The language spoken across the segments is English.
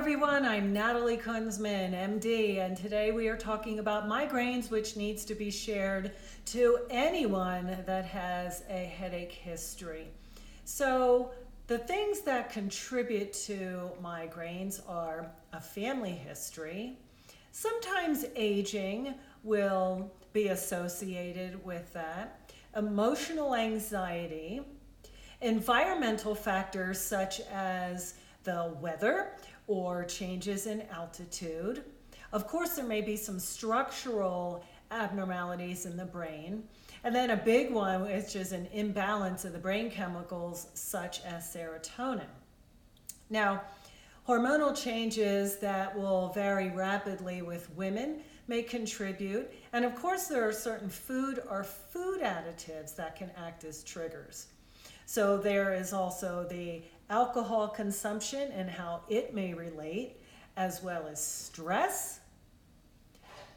everyone, I'm Natalie Kunsman, MD, and today we are talking about migraines, which needs to be shared to anyone that has a headache history. So the things that contribute to migraines are a family history. Sometimes aging will be associated with that, emotional anxiety, environmental factors such as the weather or changes in altitude. Of course, there may be some structural abnormalities in the brain. And then a big one, which is an imbalance of the brain chemicals such as serotonin. Now, hormonal changes that will vary rapidly with women may contribute. And of course, there are certain food or food additives that can act as triggers. So there is also the alcohol consumption and how it may relate, as well as stress,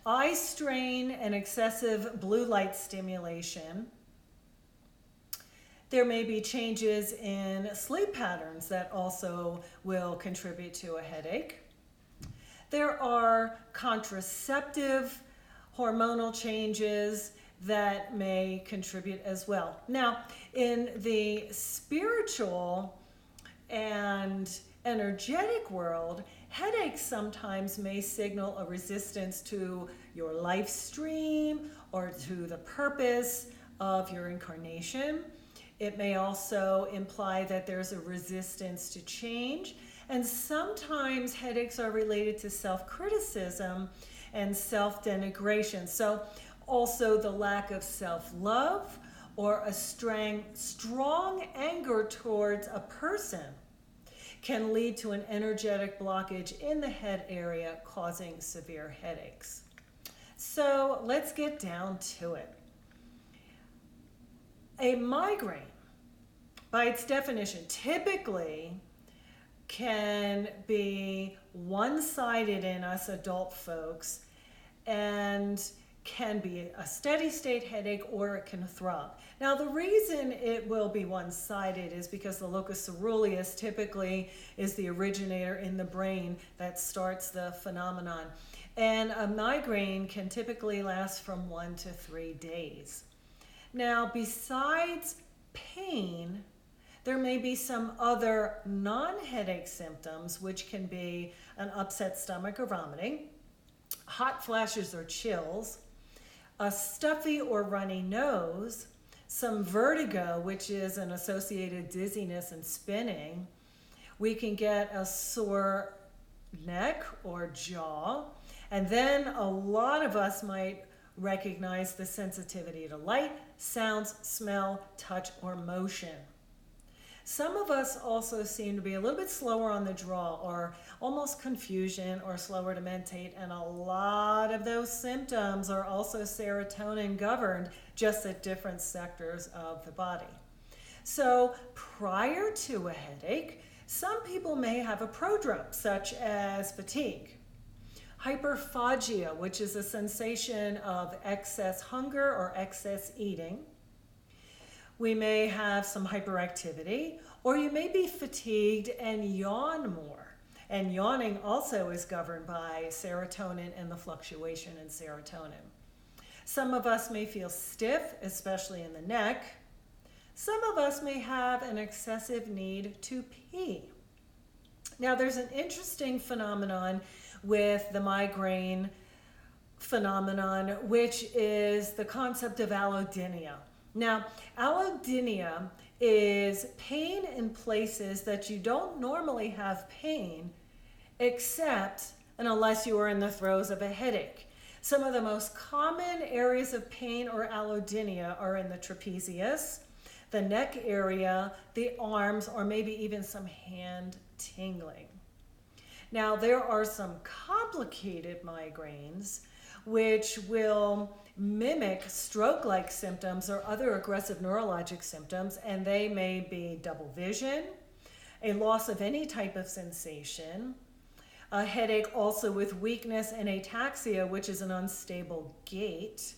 eye strain, and excessive blue light stimulation. There may be changes in sleep patterns that also will contribute to a headache. There are contraceptive hormonal changes that may contribute as well. Now, in the spiritual and energetic world, headaches sometimes may signal a resistance to your life stream or to the purpose of your incarnation. It may also imply that there's a resistance to change. And sometimes headaches are related to self-criticism and self-denigration. So also the lack of self-love or a strong anger towards a person can lead to an energetic blockage in the head area, causing severe headaches. So let's get down to it. A migraine, by its definition, typically can be one-sided in us adult folks and can be a steady state headache, or it can throb. Now, the reason it will be one-sided is because the locus coeruleus typically is the originator in the brain that starts the phenomenon. And a migraine can typically last from 1 to 3 days. Now, besides pain, there may be some other non-headache symptoms, which can be an upset stomach or vomiting, hot flashes or chills, a stuffy or runny nose, some vertigo, which is an associated dizziness and spinning. We can get a sore neck or jaw. And then a lot of us might recognize the sensitivity to light, sounds, smell, touch, or motion. Some of us also seem to be a little bit slower on the draw, or almost confusion, or slower to mentate, and a lot of those symptoms are also serotonin governed, just at different sectors of the body. So prior to a headache, some people may have a prodrome, such as fatigue, hyperphagia, which is a sensation of excess hunger or excess eating. We may have some hyperactivity, or you may be fatigued and yawn more. And yawning also is governed by serotonin and the fluctuation in serotonin. Some of us may feel stiff, especially in the neck. Some of us may have an excessive need to pee. Now, there's an interesting phenomenon with the migraine phenomenon, which is the concept of allodynia. Now, allodynia is pain in places that you don't normally have pain, except and unless you are in the throes of a headache. Some of the most common areas of pain or allodynia are in the trapezius, the neck area, the arms, or maybe even some hand tingling. Now, there are some complicated migraines which will mimic stroke-like symptoms or other aggressive neurologic symptoms, and they may be double vision, a loss of any type of sensation, a headache also with weakness and ataxia, which is an unstable gait.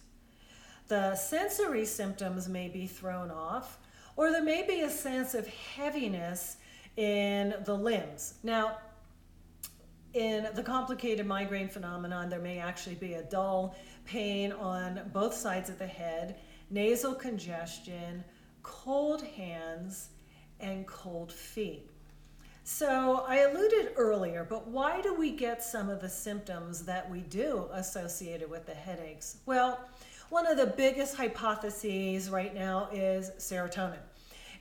The sensory symptoms may be thrown off, or there may be a sense of heaviness in the limbs. Now, in the complicated migraine phenomenon, there may actually be a dull pain on both sides of the head, nasal congestion, cold hands, and cold feet. So I alluded earlier, but why do we get some of the symptoms that we do associated with the headaches? Well, one of the biggest hypotheses right now is serotonin.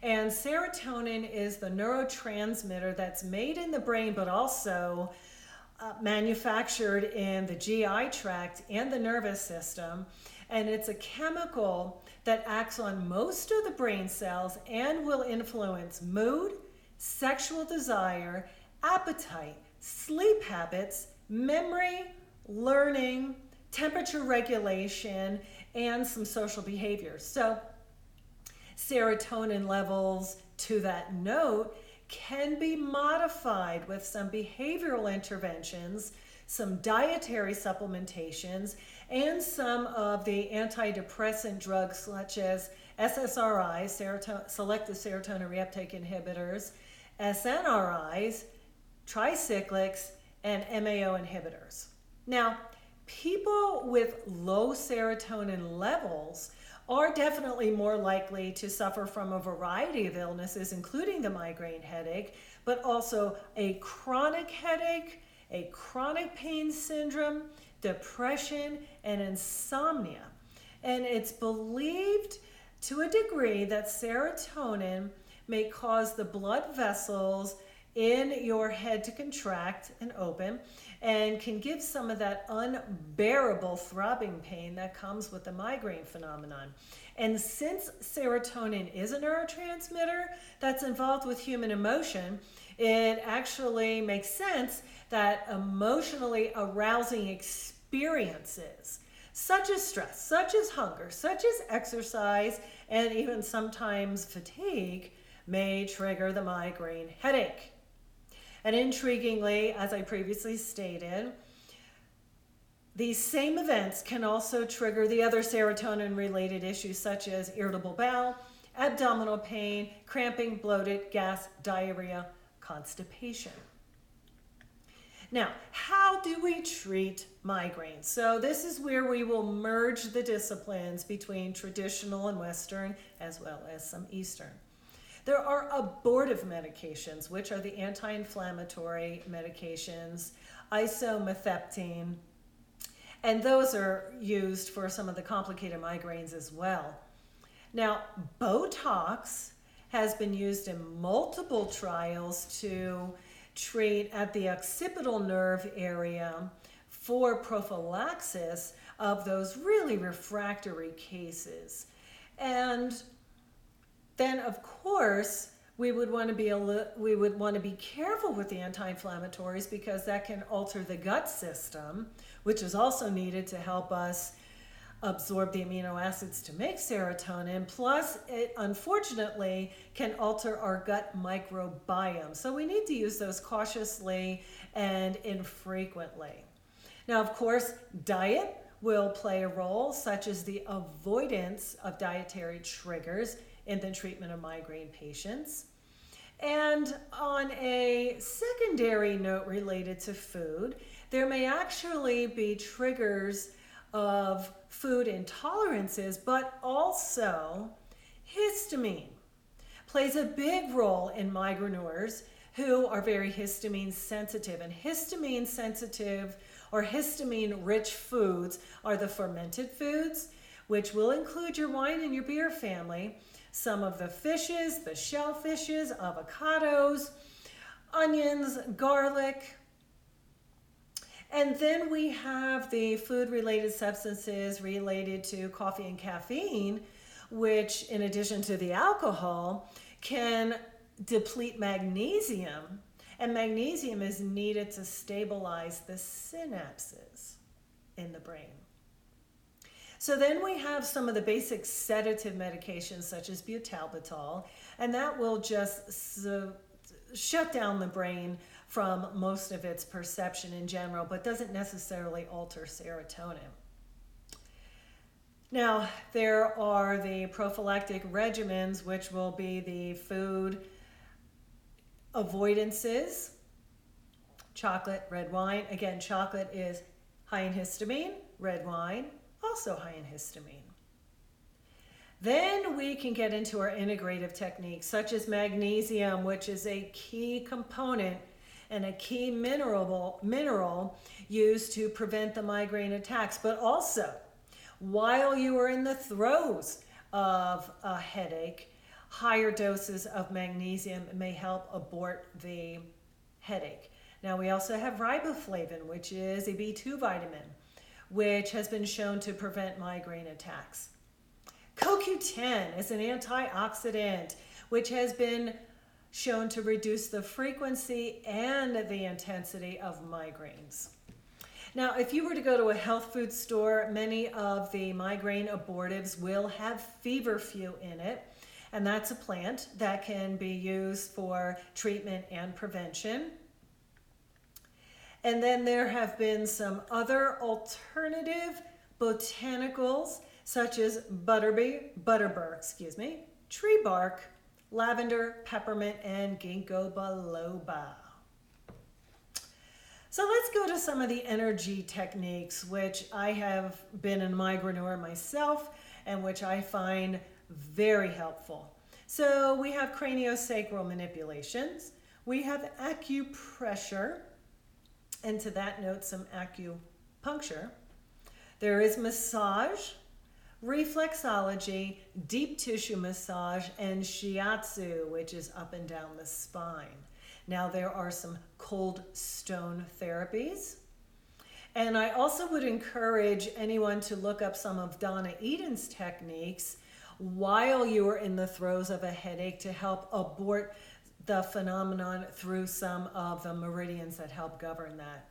And serotonin is the neurotransmitter that's made in the brain, but also manufactured in the GI tract and the nervous system. And it's a chemical that acts on most of the brain cells and will influence mood, sexual desire, appetite, sleep habits, memory, learning, temperature regulation, and some social behaviors. So serotonin levels, to that note, can be modified with some behavioral interventions, some dietary supplementations, and some of the antidepressant drugs such as SSRIs, selective serotonin reuptake inhibitors, SNRIs, tricyclics, and MAO inhibitors. Now, people with low serotonin levels are definitely more likely to suffer from a variety of illnesses, including the migraine headache, but also a chronic headache, a chronic pain syndrome, depression, and insomnia. And it's believed to a degree that serotonin may cause the blood vessels in your head to contract and open, and can give some of that unbearable throbbing pain that comes with the migraine phenomenon. And since serotonin is a neurotransmitter that's involved with human emotion, it actually makes sense that emotionally arousing experiences, such as stress, such as hunger, such as exercise, and even sometimes fatigue, may trigger the migraine headache. And intriguingly, as I previously stated, these same events can also trigger the other serotonin-related issues such as irritable bowel, abdominal pain, cramping, bloated, gas, diarrhea, constipation. Now, how do we treat migraines? So this is where we will merge the disciplines between traditional and Western, as well as some Eastern. There are abortive medications, which are the anti-inflammatory medications, isometheptine, and those are used for some of the complicated migraines as well. Now, Botox has been used in multiple trials to treat at the occipital nerve area for prophylaxis of those really refractory cases. And then, of course, we would want to be careful with the anti-inflammatories because that can alter the gut system, which is also needed to help us absorb the amino acids to make serotonin. Plus, it unfortunately can alter our gut microbiome. So we need to use those cautiously and infrequently. Now, of course, diet will play a role, such as the avoidance of dietary triggers in the treatment of migraine patients. And on a secondary note related to food, there may actually be triggers of food intolerances, but also histamine plays a big role in migraineurs who are very histamine sensitive. And histamine sensitive or histamine rich foods are the fermented foods, which will include your wine and your beer family, some of the fishes, the shellfishes, avocados, onions, garlic. And then we have the food-related substances related to coffee and caffeine, which, in addition to the alcohol, can deplete magnesium. And magnesium is needed to stabilize the synapses in the brain. So then we have some of the basic sedative medications such as butalbital, and that will just shut down the brain from most of its perception in general, but doesn't necessarily alter serotonin. Now, there are the prophylactic regimens, which will be the food avoidances, chocolate, red wine. Again, chocolate is high in histamine, red wine, also high in histamine. Then we can get into our integrative techniques, such as magnesium, which is a key component and a key mineral used to prevent the migraine attacks. But also, while you are in the throes of a headache, higher doses of magnesium may help abort the headache. Now, we also have riboflavin, which is a B2 vitamin, which has been shown to prevent migraine attacks. CoQ10 is an antioxidant, which has been shown to reduce the frequency and the intensity of migraines. Now, if you were to go to a health food store, many of the migraine abortives will have feverfew in it, and that's a plant that can be used for treatment and prevention. And then there have been some other alternative botanicals, such as butterbur, tree bark, lavender, peppermint, and ginkgo biloba. So let's go to some of the energy techniques, which I have been a migraineur myself and which I find very helpful. So we have craniosacral manipulations, we have acupressure, and to that note, some acupuncture. There is massage, reflexology, deep tissue massage, and shiatsu, which is up and down the spine. Now, there are some cold stone therapies. And I also would encourage anyone to look up some of Donna Eden's techniques while you are in the throes of a headache to help abort the phenomenon through some of the meridians that help govern that.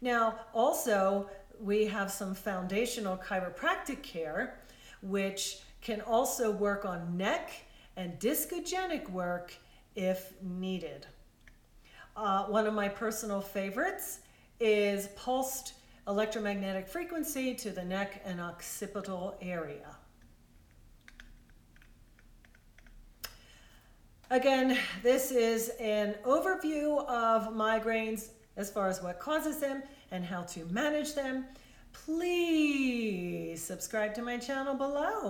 Now, also, we have some foundational chiropractic care, which can also work on neck and discogenic work if needed. One of my personal favorites is pulsed electromagnetic frequency to the neck and occipital area. Again, this is an overview of migraines as far as what causes them and how to manage them. Please subscribe to my channel below.